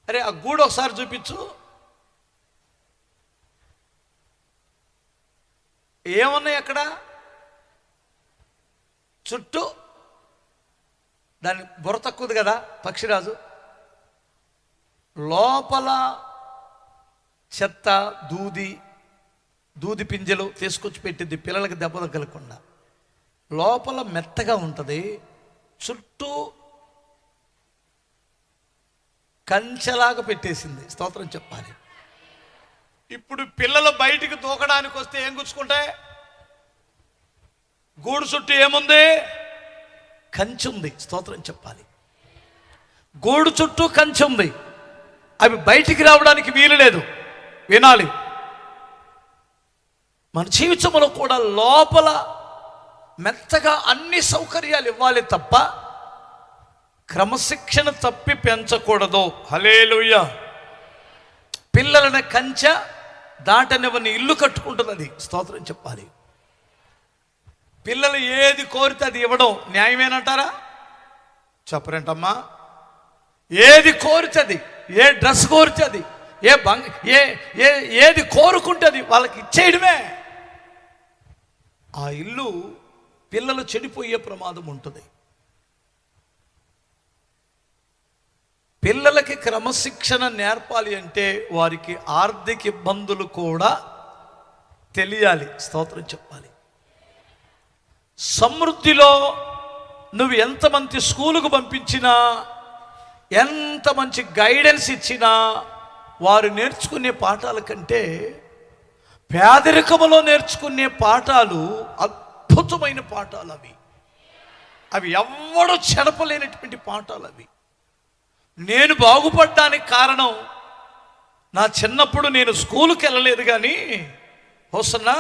అరే ఆ గూడు ఒకసారి చూపించు. ఏమున్నాయి అక్కడ? చుట్టూ దాని బుర్ర తక్కువది కదా పక్షిరాజు. లోపల చెత్త, దూది పింజలు తీసుకొచ్చి పెట్టింది పిల్లలకి దెబ్బ తగలకుండా. లోపల మెత్తగా ఉంటుంది, చుట్టూ కంచెలాగా పెట్టేసింది. స్తోత్రం చెప్పాలి. ఇప్పుడు పిల్లలు బయటికి దూకడానికి వస్తే ఏం గుచ్చుకుంటాయి? గూడు చుట్టూ ఏముంది? కంచె ఉంది. స్తోత్రం చెప్పాలి. గూడు చుట్టూ కంచె ఉంది. అవి బయటికి రావడానికి వీలు లేదు. వినాలి, మన జీవితంలో కూడా లోపల మెత్తగా అన్ని సౌకర్యాలు ఇవ్వాలి తప్ప క్రమశిక్షణ తప్పి పెంచకూడదు. హల్లెలూయా. పిల్లలని కంచె దాటనివని ఇల్లు కట్టుకుంటుంది. స్తోత్రం చెప్పాలి. పిల్లలు ఏది కోరితే అది ఇవ్వడం న్యాయమేనంటారా? చెప్పరేంటమ్మా? ఏది కోరితే అది, ఏ డ్రెస్ కోరితే అది, ఏది కోరుకుంటే అది వాళ్ళకి ఇచ్చేయడమే. ఆ ఇల్లు పిల్లలు చెడిపోయే ప్రమాదం ఉంటుంది. పిల్లలకి క్రమశిక్షణ నేర్పాలి అంటే వారికి ఆర్థిక ఇబ్బందులు కూడా తెలియాలి. స్తోత్రం చెప్పాలి. సమృద్ధిలో నువ్వు ఎంత మంచి స్కూలుకు పంపించినా, ఎంత మంచి గైడెన్స్ ఇచ్చినా వారు నేర్చుకునే పాఠాల కంటే పేదరికములో నేర్చుకునే పాఠాలు అద్భుతమైన పాఠాలు. అవి ఎవ్వడూ చెడపలేనటువంటి పాఠాలు. నేను బాగుపడ్డానికి కారణం నా చిన్నప్పుడు నేను స్కూలుకి వెళ్ళలేదు, కానీ హోసన్నా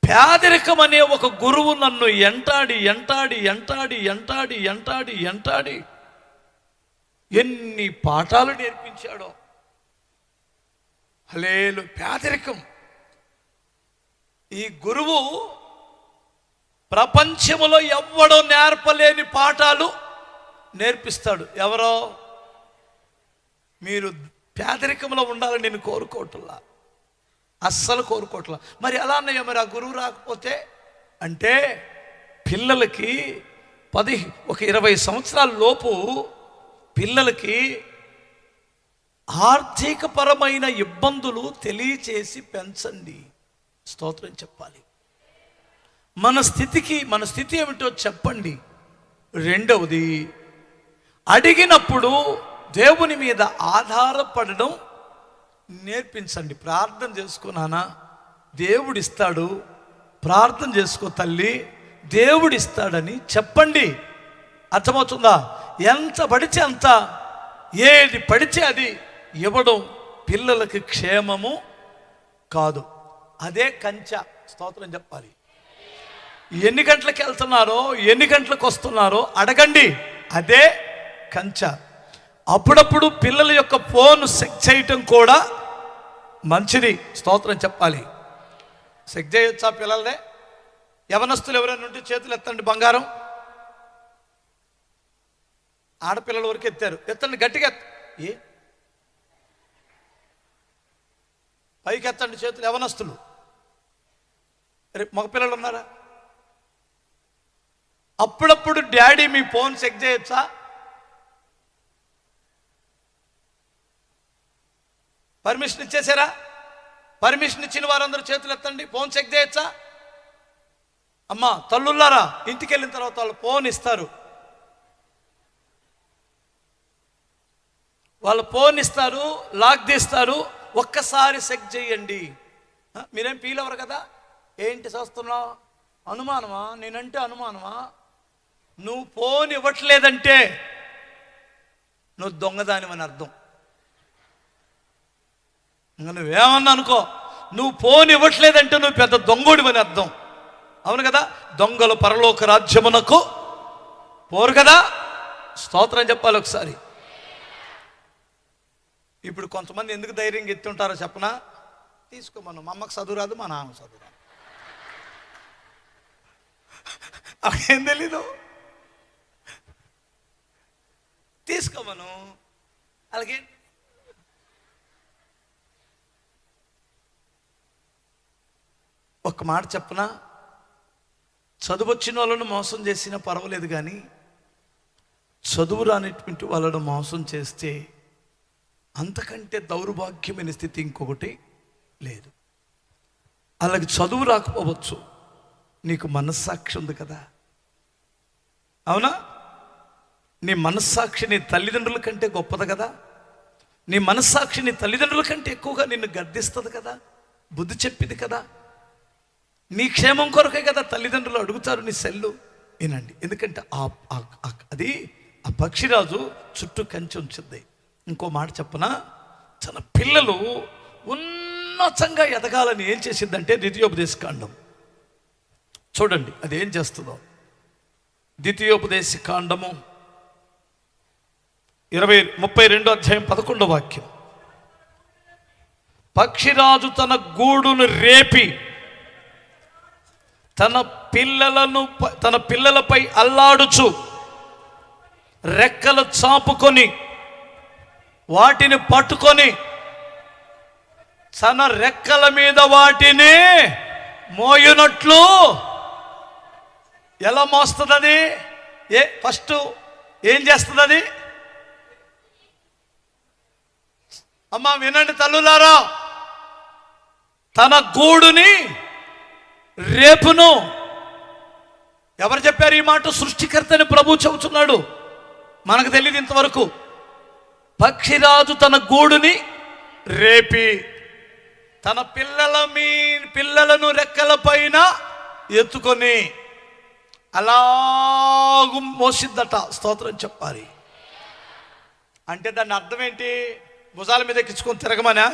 పేదరికం అనే ఒక గురువు నన్ను ఎంటాడి ఎన్ని పాఠాలు నేర్పించాడో. హల్లెలూయా. పేదరికం. ఈ గురువు ప్రపంచములో ఎవ్వడో నేర్పలేని పాఠాలు నేర్పిస్తాడు. ఎవరో? మీరు పేదరికంలో ఉండాలని నేను కోరుకోవట్లా, అస్సలు కోరుకోవట్లా. మరి ఎలా అన్నయ్య, మరి ఆ గురువు రాకపోతే అంటే పిల్లలకి 20 సంవత్సరాల లోపు పిల్లలకి ఆర్థికపరమైన ఇబ్బందులు తెలియచేసి పెంచండి. స్తోత్రం చెప్పాలి. మన స్థితి ఏమిటో చెప్పండి. రెండవది, అడిగినప్పుడు దేవుని మీద ఆధారపడడం నేర్పించండి. ప్రార్థన చేసుకున్నానా, దేవుడిస్తాడు. ప్రార్థన చేసుకో తల్లి, దేవుడిస్తాడని చెప్పండి. అర్థమవుతుందా? ఎంత పడితే అంత, ఏది పడితే అది ఇవ్వడం పిల్లలకి క్షేమము కాదు. అదే కంచె. స్తోత్రం చెప్పాలి. ఎన్ని గంటలకు వెళ్తున్నారో, ఎన్ని గంటలకు వస్తున్నారో అడగండి. అదే కంచె. అప్పుడప్పుడు పిల్లల యొక్క ఫోన్ చెక్ చేయటం కూడా మంచిది. స్తోత్రం చెప్పాలి. చెక్ చేయొచ్చా పిల్లలనే? యవనస్తులు ఎవరైనా ఉంటే చేతులు ఎత్తండి. బంగారం. ఆడపిల్లల వరకు ఎత్తారు, ఎత్తండి గట్టిగా. పైకి ఎత్తండి చేతులు యవనస్తులు. మగపిల్లలు ఉన్నారా? అప్పుడప్పుడు డాడీ మీ ఫోన్ చెక్ చేయొచ్చా? పర్మిషన్ ఇచ్చేసారా? పర్మిషన్ ఇచ్చిన వారందరూ చేతులు ఎత్తండి. ఫోన్ చెక్ చేయొచ్చా? అమ్మా తల్లుల్లారా, ఇంటికి వెళ్ళిన తర్వాత వాళ్ళు ఫోన్ ఇస్తారు. వాళ్ళు ఫోన్ ఇస్తారు, లాక్ తీస్తారు. ఒక్కసారి చెక్ చేయండి. మీరేం ఫీల్ అవ్వరు కదా? ఏంటి చూస్తున్నావు? అనుమానమా? నేనంటే అనుమానమా? నువ్వు ఫోన్ ఇవ్వట్లేదంటే నువ్వు దొంగదానివని అర్థం. నువ్వేమన్నా అనుకో, నువ్వు ఫోన్ ఇవ్వట్లేదంటే నువ్వు పెద్ద దొంగోడివని అర్థం. అవును కదా? దొంగలు పరలోక రాజ్యమునకు పోరు కదా. స్తోత్రం చెప్పాలి ఒకసారి. ఇప్పుడు కొంతమంది ఎందుకు ధైర్యంగా ఎత్తుంటారో చెప్పనా? తీసుకోమను. మా అమ్మకు చదువు రాదు, మా నాన్న చదువు రాదు, అదేం తెలీదు. తీసుకోమను. అలాగే ఒక మాట చెప్పనా, చదువు వచ్చిన వాళ్ళను మోసం చేసినా పర్వాలేదు, కానీ చదువు రానిటువంటి వాళ్ళను మోసం చేస్తే అంతకంటే దౌర్భాగ్యమైన స్థితి ఇంకొకటి లేదు. అలాగే చదువు రాకపోవచ్చు, నీకు మనస్సాక్షి ఉంది కదా, అవునా? నీ మనస్సాక్షి నీ తల్లిదండ్రుల కంటే గొప్పది కదా, నీ మనస్సాక్షి నీ తల్లిదండ్రుల కంటే ఎక్కువగా నిన్ను గద్దిస్తుంది కదా, బుద్ధి చెప్పింది కదా. నీ క్షేమం కొరకే కదా తల్లిదండ్రులు అడుగుతారు నీ సెల్లు. వినండి, ఎందుకంటే అది ఆ పక్షిరాజు చుట్టూ కంచి ఉంచుద్ది. ఇంకో మాట చెప్పనా, తన పిల్లలు ఉన్నతంగా ఎదగాలని ఏం చేసిందంటే ద్వితీయోపదేశకాండం చూడండి, అది ఏం చేస్తుందో. ద్వితీయోపదేశకాండము 32 అధ్యాయం 11 వాక్యం. పక్షిరాజు తన గూడును రేపి తన పిల్లలపై అల్లాడుచు రెక్కలు చాపుకొని వాటిని పట్టుకొని తన రెక్కల మీద వాటిని మోయునట్లు. ఎలా మోస్తుంది అది? ఫస్ట్ ఏం చేస్తుంది అది? అమ్మా వినండి తల్లులారా, తన గూడుని రేపును. ఎవరు చెప్పారు ఈ మాట? సృష్టికర్తని ప్రభు చెబుతున్నాడు, మనకు తెలియదు ఇంతవరకు. పక్షిరాజు తన గూడుని రేపి తన పిల్లలను రెక్కల పైన ఎత్తుకొని అలాగూ మోసిద్దట. స్తోత్రం చెప్పాలి. అంటే దాని అర్థం ఏంటి? భుజాల మీద ఎక్కించుకొని తిరగమనా?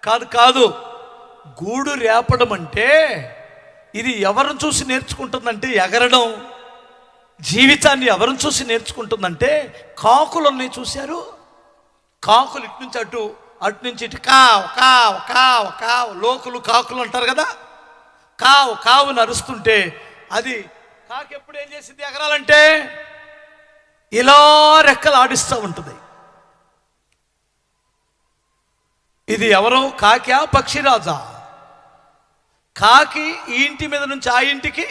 కాదు కాదు. గూడు రేపడం అంటే ఇది ఎవరిని చూసి నేర్చుకుంటుందంటే ఎగరడం. జీవితాన్ని ఎవరిని చూసి నేర్చుకుంటుందంటే కాకులని చూశారు. కాకులు ఇటు నుంచి అటు, అటు నుంచి ఇటు కావు కావు కావు కావు. లోకులు కాకులు అంటారు కదా, కావు కావు నరుస్తుంటే అది కాకి ఎప్పుడు ఏం చేసింది? ఎగరాలంటే ఇలా రెక్కలు ఆడిస్తూ ఉంటుంది. ఇది ఎవరో కాకా పక్షిరాజా? కాకి ఈ ఇంటి మీద నుంచి ఆ ఇంటికి,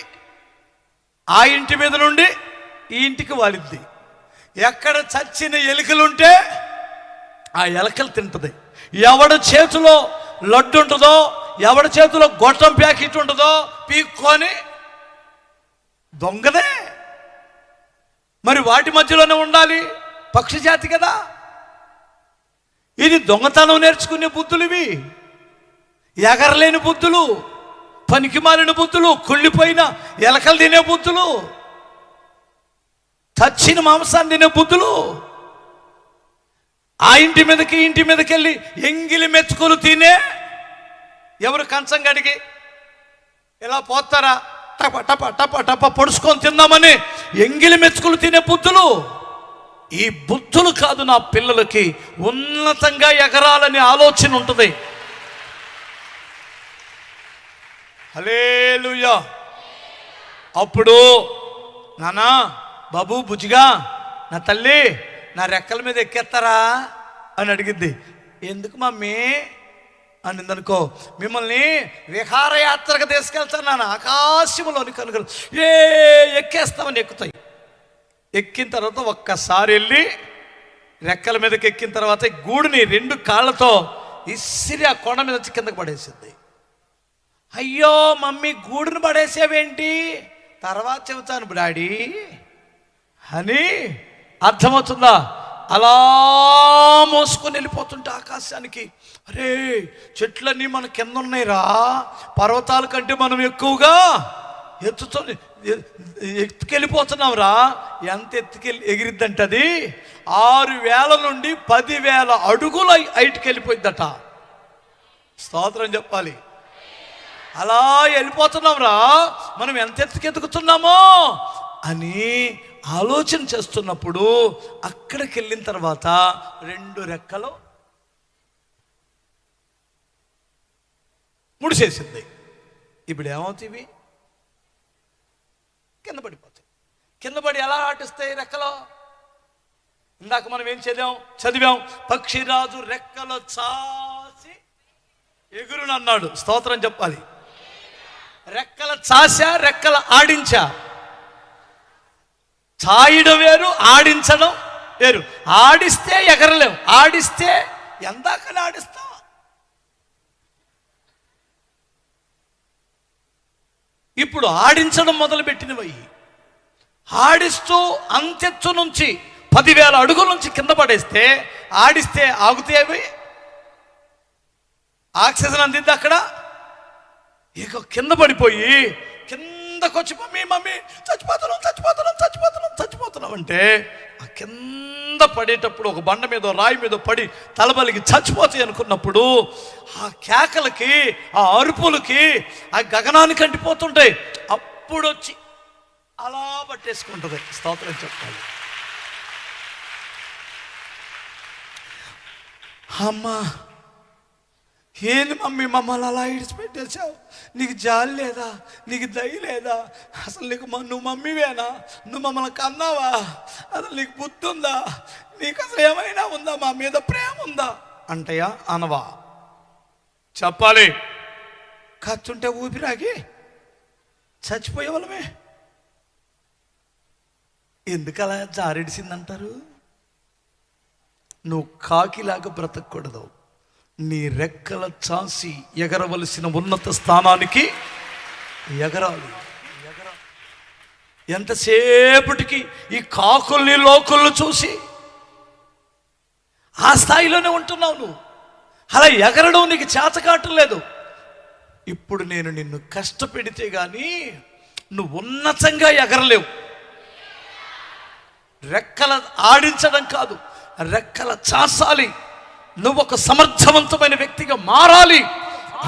ఆ ఇంటి మీద నుండి ఈ ఇంటికి వాలిద్ది. ఎక్కడ చచ్చిన ఎలుకలుంటే ఆ ఎలకలు తింటుంది. ఎవడి చేతిలో లడ్డు ఉంటుందో, ఎవడి చేతిలో గొట్టం ప్యాకెట్ ఉంటుందో పీక్కొని దొంగదే. మరి వాటి మధ్యలోనే ఉండాలి, పక్షి జాతి కదా. ఇది దొంగతనం నేర్చుకునే బుద్ధులు, ఇవి ఎగరలేని బుద్ధులు, పనికి మాలిన బుద్ధులు, కుళ్ళిపోయిన ఎలకలు తినే బుద్ధులు, చచ్చిన మాంసాన్ని తినే బుద్ధులు. ఆ ఇంటి మీదకి ఇంటి మీదకి వెళ్ళి ఎంగిలి మెతుకులు తినే ఎవరు కంచం గడిగి ఇలా పోతారా? టప టప టప టప పొడుచుకొని తిందామని ఎంగిలి మెతుకులు తినే బుద్ధులు. ఈ బుద్ధులు కాదు నా పిల్లలకి ఉన్నతంగా ఎగరాలని ఆలోచన ఉంటుంది. హల్లెలూయా. అప్పుడు నానా బాబు బుజ్జిగా నా తల్లి నా రెక్కల మీద ఎక్కేస్తారా అని అడిగిద్ది. ఎందుకు మమ్మీ అనిందనుకో, మిమ్మల్ని విహారయాత్రకు తీసుకెళ్తాను నాన్న, ఆకాశంలోని కనుగలు ఎక్కేస్తామని ఎక్కుతాయి. ఎక్కిన తర్వాత ఒక్కసారి వెళ్ళి రెక్కల మీదకి ఎక్కిన తర్వాత గూడుని 2 కాళ్ళతో ఇసిరి ఆ కొండ మీద వచ్చి కిందకు పడేసింది. అయ్యో మమ్మీ గూడును పడేసేవేంటి? తర్వాత చెబుతాను డాడీ అని అర్థమవుతుందా? అలా మోసుకొని వెళ్ళిపోతుంటే ఆకాశానికి, అరే చెట్లన్నీ మన కింద ఉన్నాయిరా, పర్వతాల కంటే మనం ఎక్కువగా ఎత్తుకెళ్ళిపోతున్నాం రా. ఎంత ఎగిరిద్దంటే అది 6,000 నుండి 10,000 అడుగుల హైట్కి వెళ్ళిపోయిద్దట. స్తోత్రం చెప్పాలి. అలా వెళ్ళిపోతున్నాం రా, మనం ఎంత ఎత్తుకెతుకుతున్నామో అని ఆలోచన చేస్తున్నప్పుడు అక్కడికి వెళ్ళిన తర్వాత 2 రెక్కలు ముడిసేసింది. ఇప్పుడు ఏమవుతాయి? కింద పడిపోతాయి. కింద పడి ఎలా ఆటిస్తాయి రెక్కలో? ఇందాక మనం ఏం చదివాం పక్షిరాజు రెక్కలు చాసి ఎగురునన్నాడు. స్తోత్రం చెప్పాలి. రెక్కల చాసా, రెక్కల ఆడించా. చాయడం వేరు, ఆడించడం వేరు. ఆడిస్తే ఎగరలేం, ఆడిస్తే ఎందాకని ఆడిస్తాం. ఇప్పుడు ఆడించడం మొదలుపెట్టినవి. ఆడిస్తూ అంతెత్తు నుంచి 10,000 అడుగుల నుంచి కింద పడేస్తే ఆడిస్తే ఆగుతాయి. ఆక్సిజన్ అందిద్ది అక్కడ. ఇక కింద పడిపోయి కిందకు వచ్చి మమ్మీ చచ్చిపోతున్నాం అంటే ఆ కింద పడేటప్పుడు ఒక బండ మీద రాయి మీద పడి తలబలికి చచ్చిపోతాయి అనుకున్నప్పుడు ఆ కేకలకి, ఆ అరుపులకి ఆ గగనానికి అంటిపోతుంటాయి. అప్పుడు వచ్చి అలా పట్టేసుకుంటుంది. స్తోత్రం చెప్పాలి. అమ్మా, ఏంది మమ్మీ మమ్మల్ని అలా ఇడిచిపెట్టేశావు? నీకు జాలి లేదా? నీకు దయ లేదా? అసలు నీకు నువ్వు మమ్మీవేనా? నువ్వు మమ్మల్ని కన్నావా? అసలు నీకు బుద్ధి ఉందా? నీకు అసలు ఏమైనా ఉందా? మా మీద ప్రేమ ఉందా అంటయా? అనవా? చెప్పాలి. ఖర్చుంటే ఊపిరాగి చచ్చిపోయే వాళ్ళమే. ఎందుకు అలా జారిడిసిందంటారు? నువ్వు కాకిలాగా బ్రతకూడదు. నీ రెక్కల చాసి ఎగరవలసిన ఉన్నత స్థానానికి ఎగరాలి. ఎంతసేపటికి ఈ కాకుల్ని లోకుల్ని చూసి ఆ స్థాయిలోనే ఉంటున్నావు నువ్వు. అలా ఎగరడం నీకు చేతకాటం లేదు. ఇప్పుడు నేను నిన్ను కష్టపెడితే గాని నువ్వు ఉన్నతంగా ఎగరలేవు. రెక్కల ఆడించడం కాదు, రెక్కల చాసాలి. నువ్వు ఒక సమర్థవంతమైన వ్యక్తిగా మారాలి.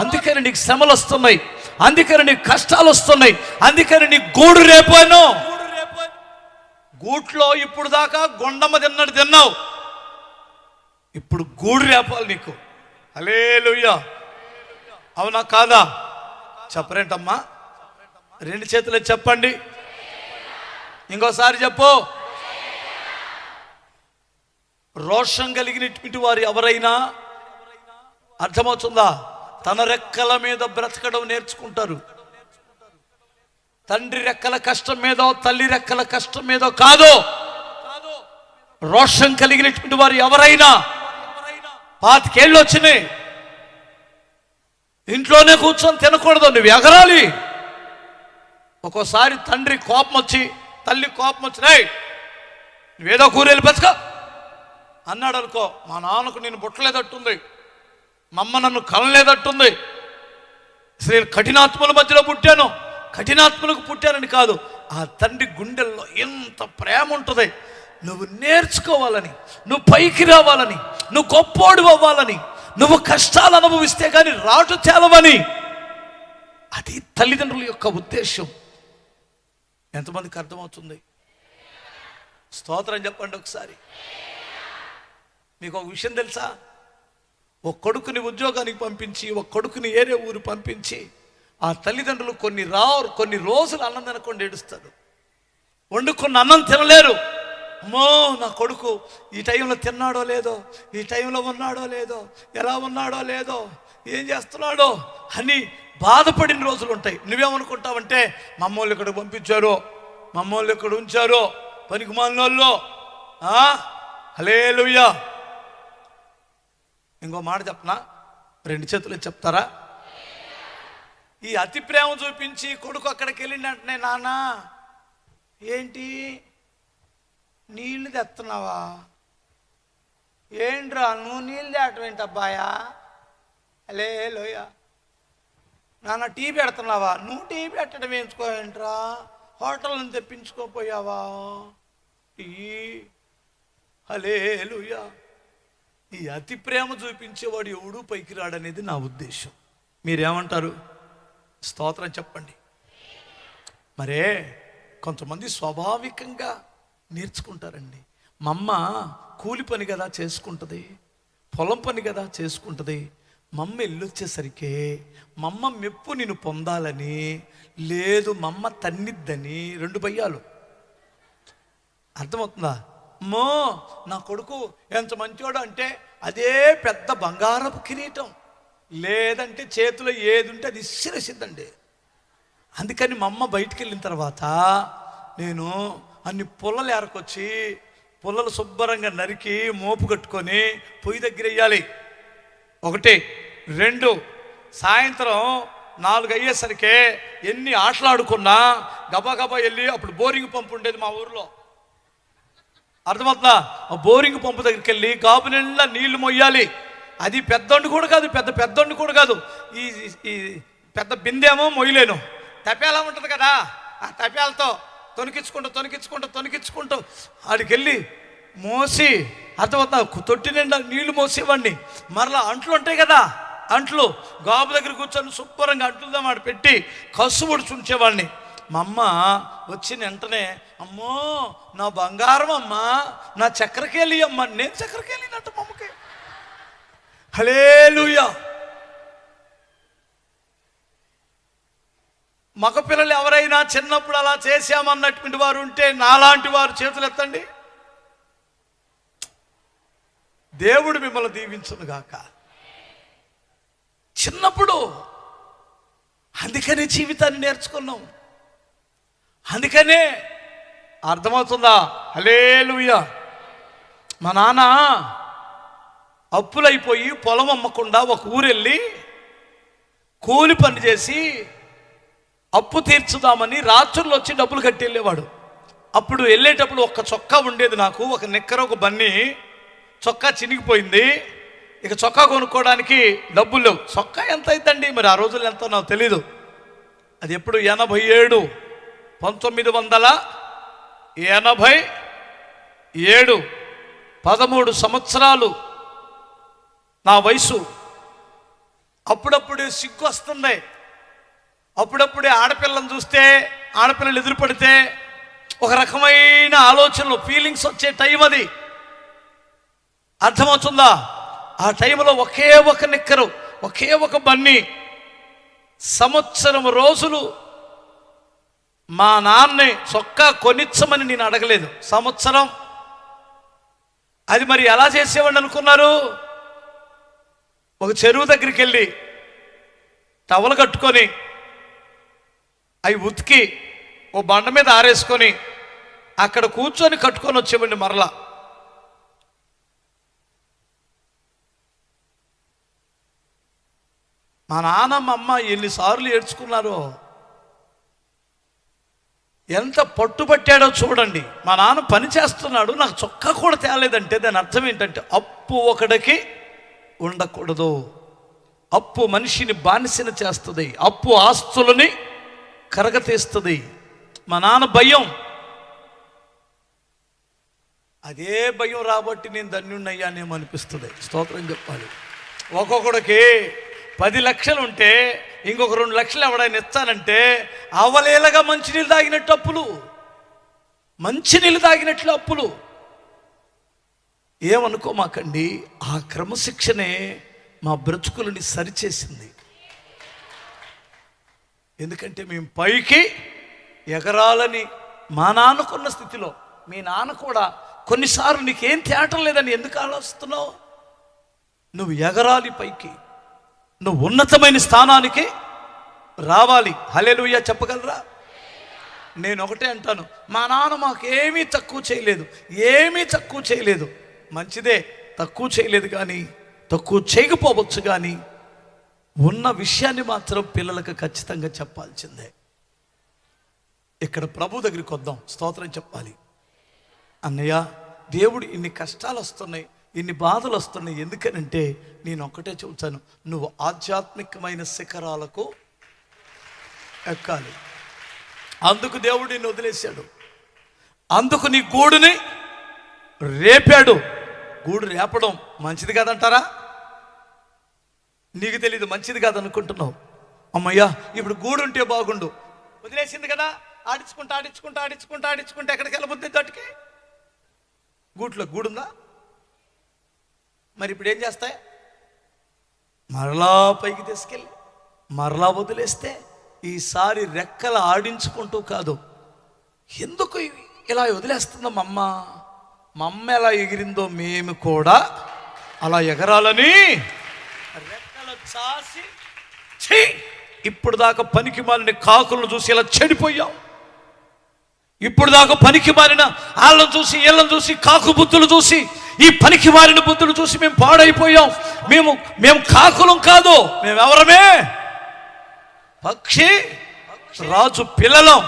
అందుకని నీకు శ్రమలు వస్తున్నాయి, అందుకని నీకు కష్టాలు వస్తున్నాయి, అందుకని నీ గూడు రేపాను. గూట్లో ఇప్పుడు దాకా గొండమ్మ తిన్నావు, ఇప్పుడు గూడు రేపాలి నీకు. హల్లెలూయా. అవునా కాదా? చెప్పరేంటమ్మా? 2 చేతులు చెప్పండి. ఇంకోసారి చెప్పు. రోషం కలిగినటువంటి వారు ఎవరైనా, అర్థమవుతుందా, తన రెక్కల మీద బ్రతకడం నేర్చుకుంటారు. తండ్రి రెక్కల కష్టం మీదో, తల్లి రెక్కల కష్టం మీదో కాదు. రోషం కలిగినటువంటి వారు ఎవరైనా 25 ఏళ్ళు వచ్చినాయి, ఇంట్లోనే కూర్చొని తినకూడదు, నువ్వు ఎగరాలి. ఒక్కోసారి తండ్రి కోపం వచ్చి, తల్లి కోపం వచ్చి, నువ్వేదో కూరేళ్ళు బతుక అన్నాడు అనుకో, మా నాన్నకు నేను పుట్టలేదట్టుంది, మా అమ్మ నన్ను కనలేదట్టుంది, నేను కఠినాత్మల మధ్యలో పుట్టాను, కఠినాత్మలకు పుట్టానని కాదు, ఆ తండ్రి గుండెల్లో ఎంత ప్రేమ ఉంటుంది. నువ్వు నేర్చుకోవాలని, నువ్వు పైకి రావాలని, నువ్వు గొప్పోడు అవ్వాలని, నువ్వు కష్టాలు అనుభవిస్తే కానీ రాటు తేలవని. అది తల్లిదండ్రుల యొక్క ఉద్దేశం. ఎంతమందికి అర్థమవుతుంది? స్తోత్రం చెప్పండి ఒకసారి. మీకు ఒక విషయం తెలుసా? ఒక కొడుకుని ఉద్యోగానికి పంపించి, ఒక కొడుకుని ఏరే ఊరు పంపించి, ఆ తల్లిదండ్రులు కొన్ని రోజులు అన్నం తినకుండా ఏడుస్తారు. వండుకున్న అన్నం తినలేరు. అమ్మో, నా కొడుకు ఈ టైంలో తిన్నాడో లేదో, ఈ టైంలో ఉన్నాడో లేదో, ఎలా ఉన్నాడో లేదో, ఏం చేస్తున్నాడో అని బాధపడిన రోజులు ఉంటాయి. నువ్వేమనుకుంటావంటే, మా అమ్మోళ్ళు ఇక్కడ పంపించారు, మా అమ్మోళ్ళు ఇక్కడ ఉంచారు, పనికి మాలినోళ్ళు. హల్లెలూయా. ఇంకో మాట చెప్పనా? 2 చేతులు చెప్తారా? ఈ అతి ప్రేమ చూపించి కొడుకు అక్కడికి వెళ్ళినట్టునే, నాన్న ఏంటి నీళ్ళు తెస్తున్నావా? ఏంట్రా నువ్వు నీళ్ళు తేటం ఏంటి అబ్బాయా? హల్లెలూయా. నాన్న టీ పెడుతున్నావా? నువ్వు టీ పెట్టడం వేయించుకోవేంట్రా? హోటల్ నుంచి తెప్పించుకోపోయావా టీ? హల్లెలూయా. ఈ అతి ప్రేమ చూపించేవాడు ఎవడు పైకి రాడనేది నా ఉద్దేశం. మీరేమంటారు? స్తోత్రం చెప్పండి. మరే కొంతమంది స్వాభావికంగా నేర్చుకుంటారండి. మా అమ్మ కూలి పని కదా చేసుకుంటుంది, పొలం పని కదా చేసుకుంటుంది, మా అమ్మ వెళ్ళొచ్చేసరికి మా అమ్మ మెప్పు నేను పొందాలని, లేదు మా అమ్మ తన్నిద్దని 2 భయ్యాలు. అర్థమవుతుందా? అమ్మో నా కొడుకు ఎంత మంచోడు అంటే అదే పెద్ద బంగారపు కిరీటం, లేదంటే చేతిలో ఏది ఉంటే అది ఇసిరేసిద్దండి. అందుకని మా అమ్మ బయటికి వెళ్ళిన తర్వాత నేను అన్ని పుల్లలు ఏరకొచ్చి పుల్లలు శుభ్రంగా నరికి మోపు కట్టుకొని పొయ్యి దగ్గర వేయాలి. 1, 2 సాయంత్రం 4 అయ్యేసరికి ఎన్ని ఆటలాడుకున్నా గబగబా వెళ్ళి, అప్పుడు బోరింగ్ పంపు ఉండేది మా ఊర్లో, అర్థమవుతుందా? ఆ బోరింగ్ పంపు దగ్గరికి వెళ్ళి గాబు నిండా నీళ్లు మొయ్యాలి. అది పెద్దోండి కూడా కాదు, పెద్దోండి కూడా కాదు, ఈ పెద్ద బిందేమో మొయ్యలేను, తపేలా ఉంటుంది కదా, ఆ తపేలతో తొనికించుకుంటూ ఆడికి వెళ్ళి మోసి, అర్థమవుతా, తొట్టి నిండా నీళ్లు మోసేవాడిని. మరలా అంట్లు ఉంటాయి కదా, అంట్లు గాబు దగ్గర కూర్చొని శుభ్రంగా అంట్లుదా మాట పెట్టి కసువుడు చుంచేవాడిని. మా అమ్మ వచ్చిన వెంటనే, అమ్మో నా బంగారం అమ్మా, నా చక్కెరకేళి అమ్మ, నేను చక్కెరకేళినట్టు మా అమ్మకి. హల్లెలూయా. మగపిల్లలు ఎవరైనా చిన్నప్పుడు అలా చేశామన్నటువంటి వారు ఉంటే నాలాంటి వారు చేతులు ఎత్తండి. దేవుడు మిమ్మల్ని దీవించును గాక. చిన్నప్పుడు అందుకనే జీవితాన్ని నేర్చుకున్నాం, అందుకనే అర్థమవుతుందా? హల్లెలూయా. మా నాన్న అప్పులైపోయి పొలం అమ్మకుండా ఒక ఊరెళ్ళి కూలి పని చేసి అప్పు తీర్చుదామని రాత్రుల్లో వచ్చి డబ్బులు కట్టి వెళ్ళేవాడు. అప్పుడు వెళ్ళేటప్పుడు ఒక చొక్కా ఉండేది నాకు, ఒక నిక్కర, ఒక బన్నీ. చొక్కా చినిగిపోయింది, ఇక చొక్కా కొనుక్కోవడానికి డబ్బులు లేవు. చొక్కా ఎంత అవుతుందండి మరి, ఆ రోజుల్లో ఎంతో నాకు తెలీదు. అది ఎప్పుడు 87, 1987, 13 సంవత్సరాలు నా వయసు. అప్పుడప్పుడే సిగ్గు వస్తుంది, అప్పుడప్పుడే ఆడపిల్లని చూస్తే, ఆడపిల్లలు ఎదురుపడితే ఒక రకమైన ఆలోచనలు, ఫీలింగ్స్ వచ్చే టైం అది, అర్థమవుతుందా? ఆ టైంలో ఒకే ఒక నిక్కరు, ఒకే ఒక బన్నీ, సంవత్సరం రోజులు మా నాన్నే చొక్కా కొనిచ్చమని నేను అడగలేదు. సంవత్సరం. అది మరి ఎలా చేసేవాడిని అనుకున్నారు? ఒక చెరువు దగ్గరికి వెళ్ళి టవలు కట్టుకొని అవి ఉతికి ఓ బండ మీద ఆరేసుకొని అక్కడ కూర్చొని కట్టుకొని వచ్చేవాడిని. మరలా మా నాన్నమ్మ అమ్మ ఎన్నిసార్లు ఏడ్చుకున్నారో, ఎంత పట్టుబట్టాడో చూడండి. మా నాన్న పని చేస్తున్నాడు, నాకు చొక్కా కూడా తేలేదంటే దాని అర్థం ఏంటంటే అప్పు ఒకడికి ఉండకూడదు. అప్పు మనిషిని బానిసన చేస్తుంది, అప్పు ఆస్తులని కరగతీస్తుంది. మా నాన్న భయం, అదే భయం రాబట్టి నేను ధన్యుణ్ణయ్యానేమో అనిపిస్తుంది. స్తోత్రం చెప్పాలి. ఒక్కొక్కడికి 10 లక్షలు ఉంటే ఇంకొక 2 లక్షలు ఎవడైనా ఇస్తానంటే అవలేలగా మంచినీళ్ళు తాగినట్టు అప్పులు, మంచినీళ్ళు తాగినట్లు అప్పులు. ఏమనుకోమాకండి, ఆ క్రమశిక్షణే మా బ్రతుకులని సరిచేసింది. ఎందుకంటే మేము పైకి ఎగరాలని మా నాన్నకున్న స్థితిలో మీ నాన్న కూడా కొన్నిసార్లు నీకేం తేటం లేదని ఎందుకు ఆలోచిస్తున్నావు? నువ్వు ఎగరాలి పైకి, నువ్వు ఉన్నతమైన స్థానానికి రావాలి. హల్లెలూయా చెప్పగలరా? నేను ఒకటే అంటాను, మా నాన్న మాకేమీ తక్కువ చేయలేదు, ఏమీ తక్కువ చేయలేదు. మంచిదే, తక్కువ చేయలేదు, కానీ తక్కువ చేయకపోవచ్చు, కానీ ఉన్న విషయాన్ని మాత్రం పిల్లలకు ఖచ్చితంగా చెప్పాల్సిందే. ఇక్కడ ప్రభు దగ్గరికి వద్దాం, స్తోత్రం చెప్పాలి. అన్నయ్య, దేవుడు ఇన్ని కష్టాలు వస్తున్నాయి, ఇన్ని బాధలు వస్తున్నాయి, ఎందుకనంటే నేను ఒక్కటే చెబుతాను, నువ్వు ఆధ్యాత్మికమైన శిఖరాలకు ఎక్కాలి. అందుకు దేవుడు నిన్ను వదిలేశాడు, అందుకు నీ గూడుని రేపాడు. గూడు రేపడం మంచిది కాదంటారా? నీకు తెలీదు, మంచిది కాదనుకుంటున్నావు. అమ్మయ్యా ఇప్పుడు గూడు ఉంటే బాగుండు, వదిలేసింది కదా, ఆడించుకుంటా ఎక్కడికి వెళ్ళబుద్ది తట్టుకి. గూట్లో గూడుందా? మరి ఇప్పుడు ఏం చేస్తాయి? మరలా పైకి తీసుకెళ్ళి మరలా వదిలేస్తే ఈసారి రెక్కలు ఆడించుకుంటూ కాదు, ఎందుకు ఇలా వదిలేస్తుందమ్మా అమ్మ, మా అమ్మ ఎలా ఎగిరిందో మేము కూడా అలా ఎగరాలని రెక్కలు చాసి, ఛీ, ఇప్పుడు దాకా పనికి మాలిన కాకులను చూసి ఇలా చెడిపోయాం. ఇప్పుడు దాకా పనికి మారిన వాళ్ళని చూసి వీళ్ళని చూసి కాకు బుద్ధులు చూసి ఈ పనికి మారిన బుద్ధులు చూసి మేము పాడైపోయాం. మేము కాకులం కాదు, మేము ఎవరమే? పక్షి రాజు పిల్లలం.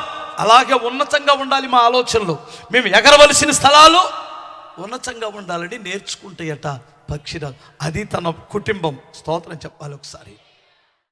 అలాగే ఉన్నతంగా ఉండాలి మా ఆలోచనలు. మేము ఎగరవలసిన స్థలాలు ఉన్నతంగా ఉండాలని నేర్చుకుంటాయట పక్షిరాజు. అది తన కుటుంబం. స్తోత్రం చెప్పాలి ఒకసారి.